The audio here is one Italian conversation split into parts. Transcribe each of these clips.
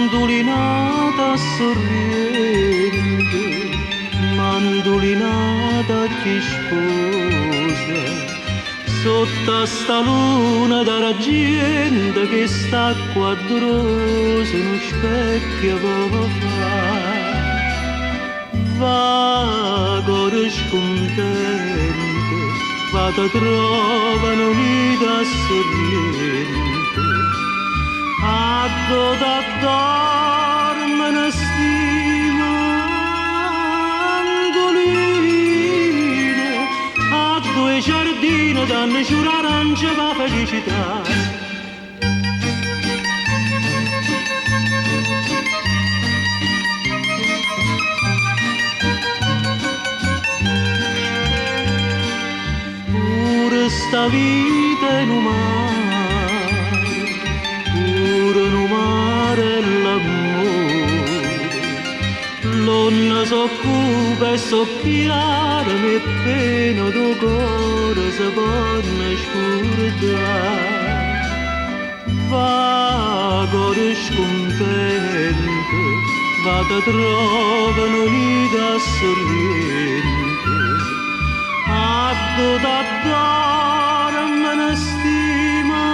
Mandolinata sorridente, mandolinata che sposa, sotto sta luna d'argento che sta quadrosa in uno specchio va va cuore scontento, va te trovano unita sorridente, a da dormene stimandoline, a due giardini danno giurarancia la felicità. Sta vita in un mare l'amore, l'onna s'occupa e s'occhiara e pena do cuore si può scordare. Va cuore scontento, va te trovano unita sorridente, da dormene stimandoline,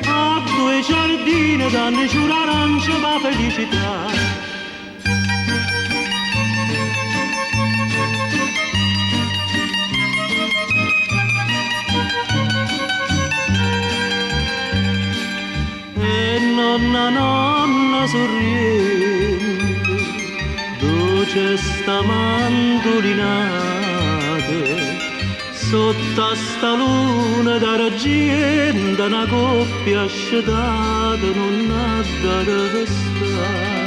a due giardini danno giurarancia la felicità. E nonna sorriente, dolce sta mandolinata, sotto sta luna d'argento una coppia asciugata non ha da restare.